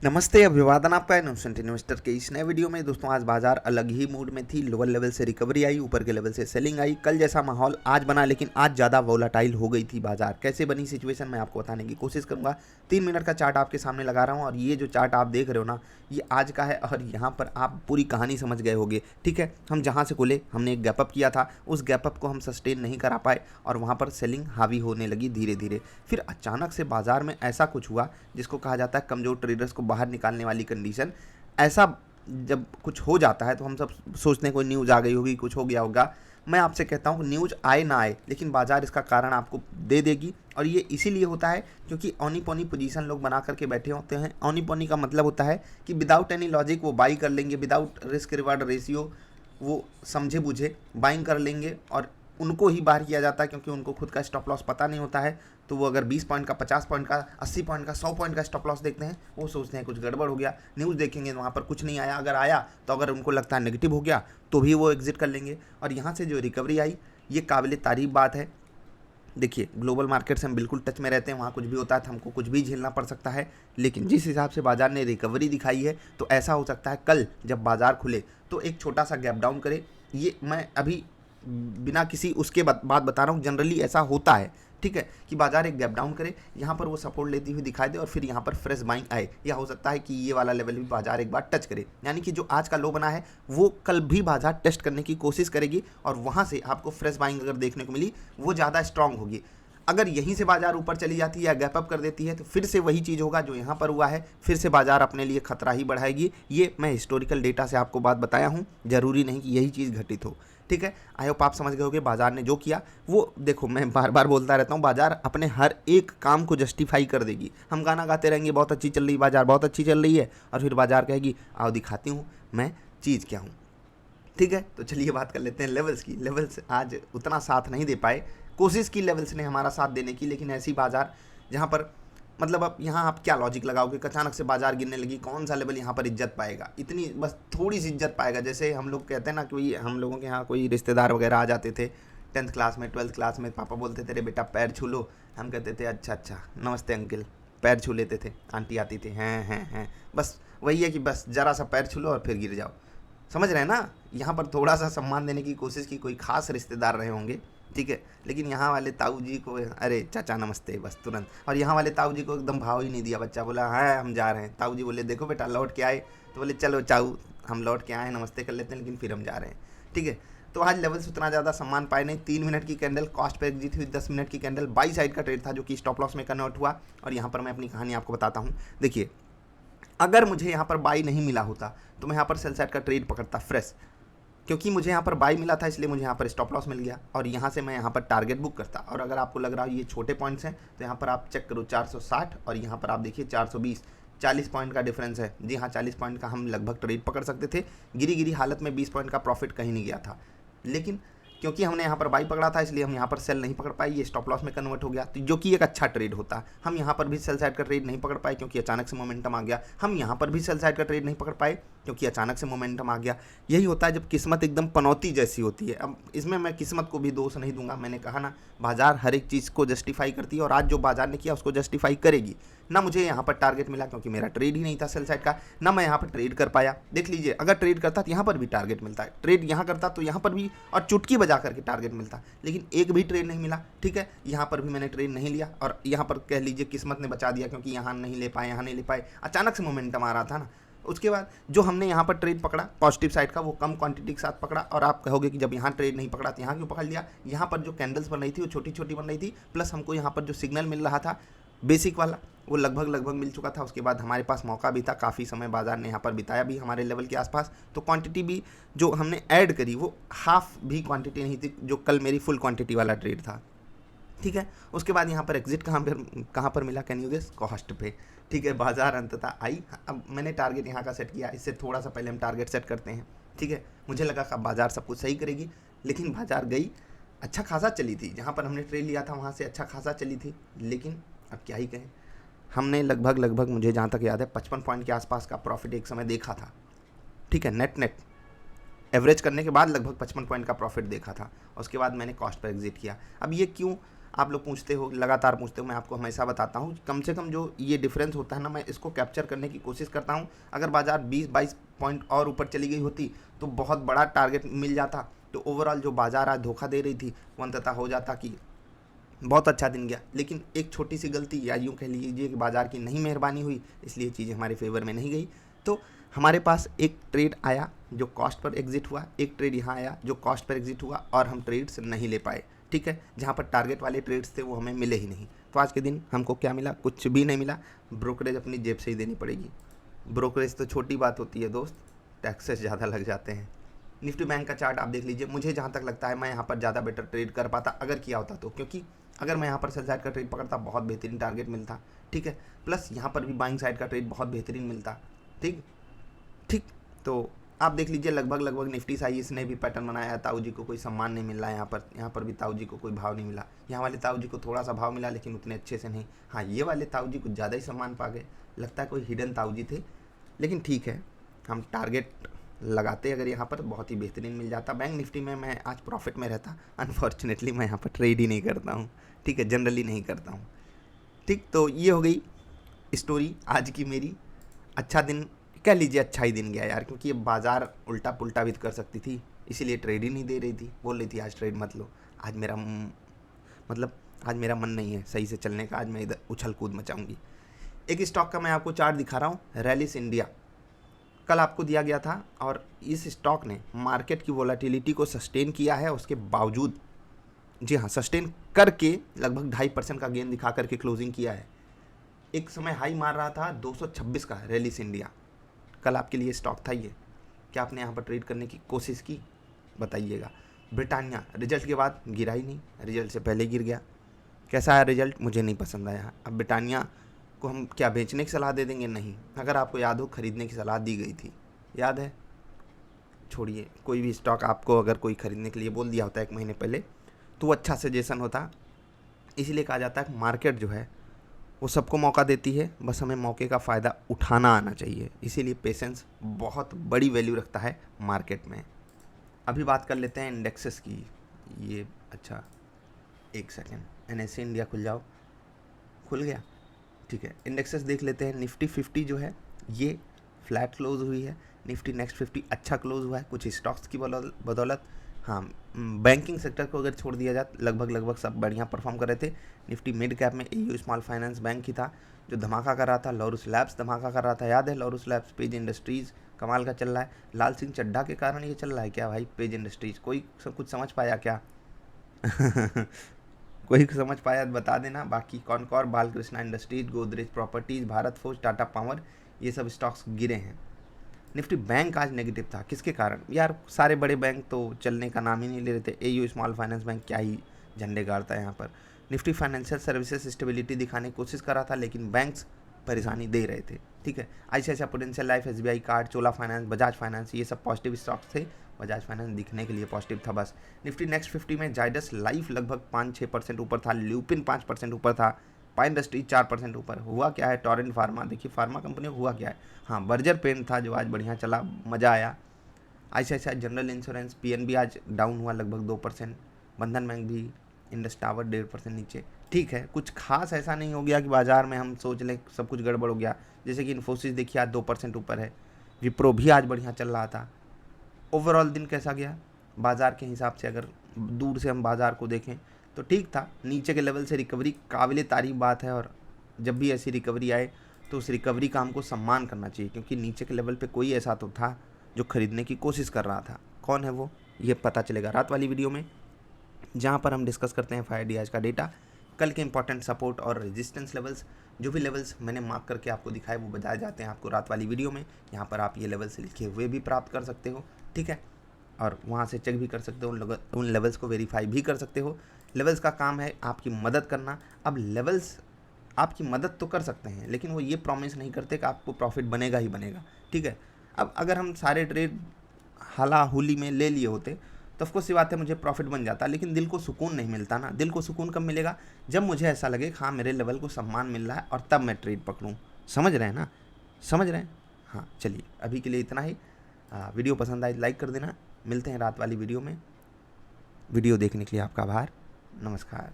नमस्ते, अभिवादन आपका इनोसेंट इन्वेस्टर के इस नए वीडियो में। दोस्तों आज बाजार अलग ही मूड में थी। लोअर लेवल से रिकवरी आई, ऊपर के लेवल से सेलिंग आई। कल जैसा माहौल आज बना, लेकिन आज ज़्यादा वोलाटाइल हो गई थी बाजार। कैसे बनी सिचुएशन मैं आपको बताने की कोशिश करूंगा। 3 मिनट का चार्ट आपके सामने लगा रहा हूं और ये जो चार्ट आप देख रहे हो ना, ये आज का है और यहाँ पर आप पूरी कहानी समझ गए होंगे। ठीक है, हम जहाँ से खुले हमने एक गैपअप किया था, उस गैपअप को हम सस्टेन नहीं करा पाए और वहाँ पर सेलिंग हावी होने लगी धीरे धीरे। फिर अचानक से बाजार में ऐसा कुछ हुआ जिसको कहा जाता है कमज़ोर ट्रेडर्स को बाहर निकालने वाली कंडीशन। ऐसा जब कुछ हो जाता है तो हम सब सोचते हैं कोई न्यूज़ आ गई होगी, कुछ हो गया होगा। मैं आपसे कहता हूँ न्यूज़ आए ना आए, लेकिन बाजार इसका कारण आपको दे देगी। और ये इसीलिए होता है क्योंकि औनी पौनी पोजीशन लोग बना करके बैठे होते हैं। औनी पौनी का मतलब होता है कि विदाउट एनी लॉजिक वो बाई कर लेंगे, विदाउट रिस्क रिवार्ड रेशियो वो समझे बुझे बाइंग कर लेंगे और उनको ही बाहर किया जाता है क्योंकि उनको खुद का स्टॉप लॉस पता नहीं होता है। तो वो अगर 20 पॉइंट का, 50 पॉइंट का, 80 पॉइंट का, 100 पॉइंट का स्टॉप लॉस देखते हैं, वो सोचते हैं कुछ गड़बड़ हो गया। न्यूज़ देखेंगे वहाँ पर कुछ नहीं आया, अगर आया तो अगर उनको लगता है नेगेटिव हो गया तो भी वो एग्जिट कर लेंगे। और यहाँ से जो रिकवरी आई, ये काबिल तारीफ बात है। देखिए, ग्लोबल मार्केट से हम बिल्कुल टच में रहते हैं, वहाँ कुछ भी होता है तो हमको कुछ भी झेलना पड़ सकता है। लेकिन जिस हिसाब से बाजार ने रिकवरी दिखाई है, तो ऐसा हो सकता है कल जब बाजार खुले तो एक छोटा सा गैप डाउन करे। ये मैं अभी बिना किसी उसके बात बता रहा हूँ, जनरली ऐसा होता है। ठीक है, कि बाजार एक गैप डाउन करे, यहाँ पर वो सपोर्ट लेती हुई दिखाई दे और फिर यहाँ पर फ्रेश बाइंग आए। या हो सकता है कि ये वाला लेवल भी बाजार एक बार टच करे, यानी कि जो आज का लो बना है वो कल भी बाजार टेस्ट करने की कोशिश करेगी और वहाँ से आपको फ्रेश बाइंग अगर देखने को मिली, वो ज़्यादा स्ट्रांग होगी। अगर यहीं से बाजार ऊपर चली जाती है या गैप अप कर देती है तो फिर से वही चीज़ होगा जो यहाँ पर हुआ है, फिर से बाजार अपने लिए खतरा ही बढ़ाएगी। ये मैं हिस्टोरिकल डेटा से आपको बात बताया हूँ, जरूरी नहीं कि यही चीज़ घटित हो। ठीक है, आई होप आप समझ गए होंगे बाजार ने जो किया वो। देखो, मैं बार बार बोलता रहता हूँ, बाजार अपने हर एक काम को जस्टिफाई कर देगी। हम गाना गाते रहेंगे बहुत अच्छी चल रही बाजार, बहुत अच्छी चल रही है, और फिर बाजार कहेगी आओ दिखाती हूँ मैं चीज़ क्या हूँ। ठीक है, तो चलिए बात कर लेते हैं लेवल्स की। लेवल्स आज उतना साथ नहीं दे पाए, कोशिश की लेवल्स ने हमारा साथ देने की, लेकिन ऐसी बाजार जहाँ पर मतलब अब यहाँ आप क्या लॉजिक लगाओगे, अचानक से बाजार गिरने लगी, कौन सा लेवल यहाँ पर इज्जत पाएगा? इतनी बस थोड़ी सी इज्जत पाएगा। जैसे हम लोग कहते हैं ना कि हम लोगों के यहाँ कोई रिश्तेदार वगैरह आ जाते थे 10th क्लास में, 12th क्लास में, पापा बोलते थे अरे बेटा पैर छू लो, हम कहते थे अच्छा अच्छा नमस्ते अंकल, पैर छू लेते थे। आंटी आती थी हैं, बस वही है कि बस ज़रा सा पैर छू लो और फिर गिर जाओ। समझ रहे हैं ना? यहाँ पर थोड़ा सा सम्मान देने की कोशिश की, कोई खास रिश्तेदार रहे होंगे। ठीक है, लेकिन यहाँ वाले ताऊ जी को अरे चाचा नमस्ते बस तुरंत। और यहाँ वाले ताऊ जी को एकदम भाव ही नहीं दिया। बच्चा बोला हाँ हम जा रहे हैं, ताऊ जी बोले देखो बेटा लौट के आए, तो बोले चलो चाऊ हम लौट के आए, नमस्ते कर लेते हैं लेकिन फिर हम जा रहे हैं। ठीक है, तो आज लेवल से उतना ज़्यादा सम्मान पाए नहीं। 3 मिनट की कैंडल कॉस्ट पर एग्जिट हुई, 10 मिनट की कैंडल बाई साइड का ट्रेड था जो कि स्टॉप लॉस में कन्वर्ट हुआ। और यहाँ पर मैं अपनी कहानी आपको बताता हूँ। देखिए, अगर मुझे यहाँ पर बाई नहीं मिला होता तो मैं यहाँ पर सेल साइड का ट्रेड पकड़ता फ्रेश, क्योंकि मुझे यहाँ पर बाई मिला था इसलिए मुझे यहाँ पर स्टॉप लॉस मिल गया और यहाँ से मैं यहाँ पर टारगेट बुक करता। और अगर आपको लग रहा हो ये छोटे पॉइंट्स हैं तो यहाँ पर आप चेक करो 460 और यहाँ पर आप देखिए 420, 40 पॉइंट का डिफरेंस है। जी हाँ, 40 पॉइंट का हम लगभग ट्रेड पकड़ सकते थे। गिरी गिरी हालत में 20 पॉइंट का प्रॉफिट कहीं नहीं गया था, लेकिन क्योंकि हमने यहाँ पर बाई पकड़ा था इसलिए हम यहाँ पर सेल नहीं पकड़ पाए, ये स्टॉप लॉस में कन्वर्ट हो गया, तो जो कि एक अच्छा ट्रेड होता। हम यहाँ पर भी सेल साइड का ट्रेड नहीं पकड़ पाए क्योंकि अचानक से मोमेंटम आ गया। हम यहाँ पर भी सेल साइड का ट्रेड नहीं पकड़ पाए क्योंकि अचानक से मोमेंटम आ गया। यही होता है जब किस्मत एकदम पनौती जैसी होती है। अब इसमें मैं किस्मत को भी दोष नहीं दूंगा, मैंने कहा ना बाजार हर एक चीज़ को जस्टिफाई करती है और आज जो बाजार ने किया उसको जस्टिफाई करेगी। ना मुझे यहाँ पर टारगेट मिला क्योंकि मेरा ट्रेड ही नहीं था सेल साइड का, ना मैं यहाँ पर ट्रेड कर पाया। देख लीजिए, अगर ट्रेड करता तो यहाँ पर भी टारगेट मिलता है, ट्रेड यहाँ करता तो यहाँ पर भी और चुटकी बजा करके टारगेट मिलता, लेकिन एक भी ट्रेड नहीं मिला। ठीक है, यहाँ पर भी मैंने ट्रेड नहीं लिया और यहाँ पर कह लीजिए किस्मत ने बचा दिया क्योंकि यहाँ नहीं ले पाए, यहाँ नहीं ले पाए, अचानक से मोमेंटम आ रहा था ना। उसके बाद जो हमने यहाँ पर ट्रेड पकड़ा पॉजिटिव साइड का, वो कम क्वांटिटी के साथ पकड़ा। और आप कहोगे कि जब यहाँ ट्रेड नहीं पकड़ा तो यहाँ क्यों पकड़ लिया? यहाँ पर जो कैंडल्स बन रही थी वो छोटी छोटी बन रही थी, प्लस हमको यहाँ पर जो सिग्नल मिल रहा था बेसिक वाला वो लगभग मिल चुका था। उसके बाद हमारे पास मौका भी था, काफ़ी समय बाजार ने यहाँ पर बिताया भी हमारे लेवल के आसपास, तो क्वांटिटी भी जो हमने ऐड करी वो हाफ भी क्वांटिटी नहीं थी जो कल मेरी फुल क्वांटिटी वाला ट्रेड था। ठीक है, उसके बाद यहाँ पर एग्जिट कहाँ पर मिला? Can you guess? कॉस्ट पे। ठीक है, बाजार अंततः आई। अब मैंने टारगेट यहाँ का सेट किया, इससे थोड़ा सा पहले हम टारगेट सेट करते हैं। ठीक है, मुझे लगा कि बाजार सब कुछ सही करेगी, लेकिन बाजार गई अच्छा खासा चली थी। जहाँ पर हमने ट्रेड लिया था वहाँ से अच्छा खासा चली थी, लेकिन अब क्या ही कहें, हमने लगभग मुझे जहाँ तक याद है 55 पॉइंट के आसपास का प्रॉफिट एक समय देखा था। ठीक है, नेट एवरेज करने के बाद लगभग 55 पॉइंट का प्रॉफिट देखा था। उसके बाद मैंने कॉस्ट पर एग्जिट किया। अब ये क्यों? आप लोग पूछते हो, लगातार पूछते हो, मैं आपको हमेशा बताता हूँ, कम से कम जो ये डिफरेंस होता है ना, मैं इसको कैप्चर करने की कोशिश करता हूँ। अगर बाजार 20-22 पॉइंट और ऊपर चली गई होती तो बहुत बड़ा टारगेट मिल जाता, तो ओवरऑल जो बाजार आज धोखा दे रही थी वो अंततः हो जाता कि बहुत अच्छा दिन गया। लेकिन एक छोटी सी गलती या यूँ कह लीजिए कि बाजार की नहीं मेहरबानी हुई, इसलिए चीज़ें हमारे फेवर में नहीं गई। तो हमारे पास एक ट्रेड आया जो कॉस्ट पर एग्जिट हुआ, एक ट्रेड यहाँ आया जो कॉस्ट पर एग्जिट हुआ, और हम ट्रेड्स नहीं ले पाए। ठीक है, जहाँ पर टारगेट वाले ट्रेड्स थे वो हमें मिले ही नहीं। तो आज के दिन हमको क्या मिला? कुछ भी नहीं मिला। ब्रोकरेज अपनी जेब से ही देनी पड़ेगी। ब्रोकरेज तो छोटी बात होती है दोस्त, टैक्सेस ज़्यादा लग जाते हैं। निफ्टी बैंक का चार्ट आप देख लीजिए। मुझे जहाँ तक लगता है मैं यहाँ पर ज़्यादा बेटर ट्रेड कर पाता अगर किया होता तो, क्योंकि अगर मैं यहाँ पर सेल साइड का ट्रेड पकड़ता बहुत बेहतरीन टारगेट मिलता। ठीक है, प्लस यहाँ पर भी बाइंग साइड का ट्रेड बहुत बेहतरीन मिलता। ठीक ठीक तो आप देख लीजिए, लगभग निफ्टी साइज ने भी पैटर्न बनाया है। ताऊ जी को कोई सम्मान नहीं मिल रहा है यहाँ पर भी ताऊ जी को कोई भाव नहीं मिला। यहाँ वाले ताऊ जी को थोड़ा सा भाव मिला लेकिन उतने अच्छे से नहीं। हाँ, ये वाले ताऊ जी कुछ ज़्यादा ही सम्मान पा गए, लगता है कोई हिडन ताऊ जी थे। लेकिन ठीक है, हम टारगेट लगाते अगर यहाँ पर बहुत ही बेहतरीन मिल जाता। बैंक निफ्टी में मैं आज प्रॉफिट में रहता। अनफॉर्चुनेटली मैं यहाँ पर ट्रेड ही नहीं करता हूँ। ठीक है, जनरली नहीं करता हूँ। ठीक, तो ये हो गई स्टोरी आज की मेरी। अच्छा दिन कह लीजिए, अच्छा ही दिन गया यार, क्योंकि ये बाजार उल्टा पुल्टा भी कर सकती थी, इसीलिए ट्रेड ही नहीं दे रही थी। बोल रही थी आज ट्रेड मत लो। आज मेरा आज मेरा मन नहीं है सही से चलने का। आज मैं इधर उछल कूद मचाऊंगी। एक स्टॉक का मैं आपको चार्ट दिखा रहा हूँ, रैलिस इंडिया। कल आपको दिया गया था और इस स्टॉक ने मार्केट की वोलेटिलिटी को सस्टेन किया है। उसके बावजूद, जी हाँ, सस्टेन करके लगभग 2.5% का गेन दिखा करके क्लोजिंग किया है। एक समय हाई मार रहा था 226 का रैलिस इंडिया। कल आपके लिए स्टॉक था ये। क्या आपने यहाँ पर ट्रेड करने की कोशिश की? बताइएगा। ब्रिटानिया रिजल्ट के बाद गिरा ही नहीं, रिजल्ट से पहले गिर गया। कैसा है रिजल्ट? मुझे नहीं पसंद आया। अब ब्रिटानिया को हम क्या बेचने की सलाह दे देंगे? नहीं। अगर आपको याद हो, खरीदने की सलाह दी गई थी, याद है? छोड़िए, कोई भी स्टॉक आपको अगर कोई खरीदने के लिए बोल दिया होता है 1 महीने पहले, तो वो अच्छा सजेशन होता। इसीलिए कहा जाता है मार्केट जो है वो सबको मौका देती है, बस हमें मौके का फ़ायदा उठाना आना चाहिए। इसीलिए पेशेंस बहुत बड़ी वैल्यू रखता है मार्केट में। अभी बात कर लेते हैं इंडेक्सेस की। ये अच्छा, एक सेकेंड, NSE इंडिया खुल जाओ। खुल गया? ठीक है, इंडेक्सेस देख लेते हैं। निफ्टी 50 जो है ये फ्लैट क्लोज हुई है। निफ्टी नेक्स्ट 50 अच्छा क्लोज हुआ है, कुछ स्टॉक्स की बदौलत। हाँ, बैंकिंग सेक्टर को अगर छोड़ दिया जाए, लगभग सब बढ़िया परफॉर्म कर रहे थे। निफ्टी मिड कैप में AU स्मॉल फाइनेंस बैंक ही था जो धमाका कर रहा था। लॉरस लैब्स धमाका कर रहा था, याद है? लॉरस लैब्स, पेज इंडस्ट्रीज़ कमाल का चल रहा है। लाल सिंह चड्ढा के कारण ये चल रहा है क्या भाई? पेज इंडस्ट्रीज़ कोई कुछ समझ पाया क्या? कोई समझ पाया तो बता देना। बाकी Concor, Balkrishna industries, Godrej properties, Bharat forge, Tata power, ये सब स्टॉक्स गिरे हैं। निफ्टी बैंक आज नेगेटिव था, किसके कारण? यार सारे बड़े बैंक तो चलने का नाम ही नहीं ले रहे थे। AU स्मॉल फाइनेंस बैंक क्या ही झंडे गाड़ता है यहाँ पर। निफ्टी फाइनेंशियल सर्विसेज स्टेबिलिटी दिखाने की कोशिश कर रहा था, लेकिन बैंक्स परेशानी दे रहे थे। ठीक है, ICICI prudential life, SBI card, Chola finance, Bajaj finance, ये सब पॉजिटिव स्टॉक्स थे। बजाज फाइनेंस दिखने के लिए पॉजिटिव था बस। निफ्टी नेक्स्ट 50 में जाइडस लाइफ लगभग 5-6% ऊपर था, ल्यूपिन 5% ऊपर था, पाइन इंडस्ट्री 4% ऊपर। हुआ क्या है? टोरेंट फार्मा, देखिए फार्मा कंपनी हुआ क्या है। हाँ, बर्जर पेन था जो आज बढ़िया चला, मज़ा आया। ICICI जनरल इंश्योरेंस, PNB आज डाउन हुआ लगभग 2%। बंधन बैंक भी, इंडस टावर 1.5% नीचे। ठीक है, कुछ खास ऐसा नहीं हो गया कि बाजार में हम सोच लें सब कुछ गड़बड़ हो गया। जैसे कि इन्फोसिस देखिए आज 2% ऊपर है। विप्रो भी आज बढ़िया चल रहा था। ओवरऑल दिन कैसा गया बाजार के हिसाब से? अगर दूर से हम बाजार को देखें तो ठीक था। नीचे के लेवल से रिकवरी काबिल तारीफ बात है, और जब भी ऐसी रिकवरी आए तो उस रिकवरी का हमको सम्मान करना चाहिए, क्योंकि नीचे के लेवल पे कोई ऐसा तो था जो खरीदने की कोशिश कर रहा था। कौन है वो? ये पता चलेगा रात वाली वीडियो में, जहाँ पर हम डिस्कस करते हैं FIDI का डेटा, कल के इंपॉर्टेंट सपोर्ट और रेजिस्टेंस लेवल्स। जो भी लेवल्स मैंने मार्क करके आपको दिखाए वो बताए जाते हैं आपको रात वाली वीडियो में। यहाँ पर आप ये लेवल्स लिखे हुए भी प्राप्त कर सकते हो। ठीक है, और वहाँ से चेक भी कर सकते हो, उन लेवल्स को वेरीफाई भी कर सकते हो। लेवल्स का काम है आपकी मदद करना। अब लेवल्स आपकी मदद तो कर सकते हैं, लेकिन वो ये प्रॉमिस नहीं करते कि आपको प्रॉफिट बनेगा ही बनेगा। ठीक है, अब अगर हम सारे ट्रेड हाला हुली में ले लिए होते तो ऑफकोर्स सी बात है मुझे प्रॉफिट बन जाता, लेकिन दिल को सुकून नहीं मिलता ना। दिल को सुकून कब मिलेगा? जब मुझे ऐसा लगे हाँ मेरे लेवल को सम्मान मिल रहा है, और तब मैं ट्रेड पकड़ूँ। समझ रहे हैं ना? समझ रहे हैं? हाँ, चलिए अभी के लिए इतना ही। वीडियो पसंद आए लाइक कर देना। मिलते हैं रात वाली वीडियो में। वीडियो देखने के लिए आपका आभार। नमस्कार।